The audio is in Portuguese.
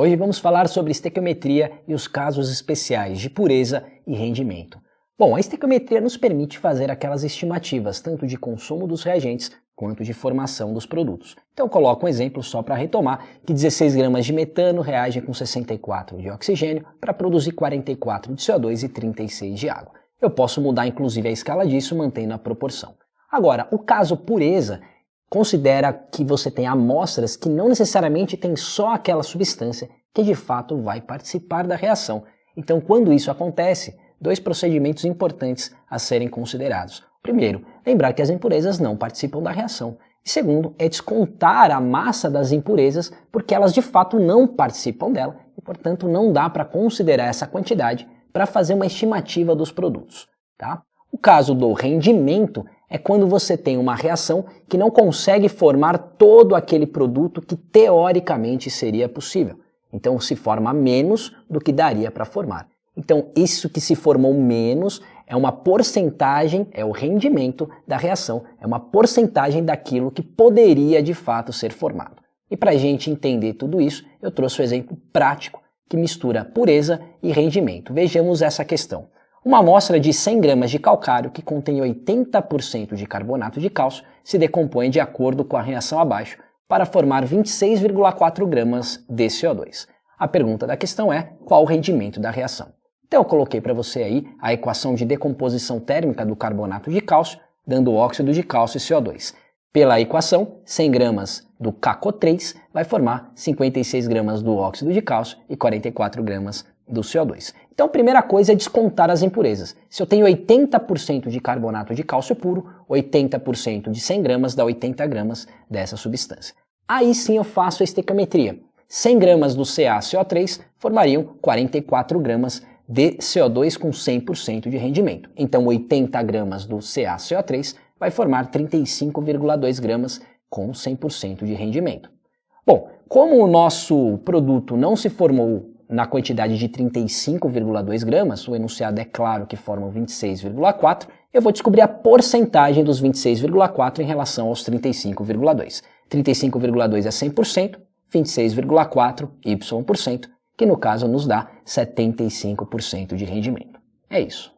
Hoje vamos falar sobre estequiometria e os casos especiais de pureza e rendimento. Bom, a estequiometria nos permite fazer aquelas estimativas tanto de consumo dos reagentes quanto de formação dos produtos. Então eu coloco um exemplo só para retomar que 16 gramas de metano reagem com 64 de oxigênio para produzir 44 de CO2 e 36 de água. Eu posso mudar inclusive a escala disso mantendo a proporção. Agora, o caso pureza considera que você tem amostras que não necessariamente tem só aquela substância que de fato vai participar da reação. Então, quando isso acontece, dois procedimentos importantes a serem considerados. Primeiro, lembrar que as impurezas não participam da reação. E segundo, é descontar a massa das impurezas porque elas de fato não participam dela e, portanto, não dá para considerar essa quantidade para fazer uma estimativa dos produtos. Tá? O caso do rendimento é quando você tem uma reação que não consegue formar todo aquele produto que teoricamente seria possível. Então se forma menos do que daria para formar. Então isso que se formou menos é uma porcentagem, é o rendimento da reação, é uma porcentagem daquilo que poderia de fato ser formado. E para a gente entender tudo isso, eu trouxe um exemplo prático que mistura pureza e rendimento. Vejamos essa questão. Uma amostra de 100 gramas de calcário que contém 80% de carbonato de cálcio se decompõe de acordo com a reação abaixo para formar 26,4 gramas de CO2. A pergunta da questão é qual o rendimento da reação. Então eu coloquei para você aí a equação de decomposição térmica do carbonato de cálcio, dando óxido de cálcio e CO2. Pela equação, 100 gramas do CaCO3 vai formar 56 gramas do óxido de cálcio e 44 gramas do CO2. Então a primeira coisa é descontar as impurezas. Se eu tenho 80% de carbonato de cálcio puro, 80% de 100 gramas dá 80 gramas dessa substância. Aí sim eu faço a estequiometria. 100 gramas do CaCO3 formariam 44 gramas de CO2 com 100% de rendimento. Então 80 gramas do CaCO3 vai formar 35,2 gramas com 100% de rendimento. Bom, como o nosso produto não se formou na quantidade de 35,2 gramas, o enunciado é claro que formam 26,4, eu vou descobrir a porcentagem dos 26,4 em relação aos 35,2. 35,2 é 100%, 26,4 Y%, que no caso nos dá 75% de rendimento. É isso.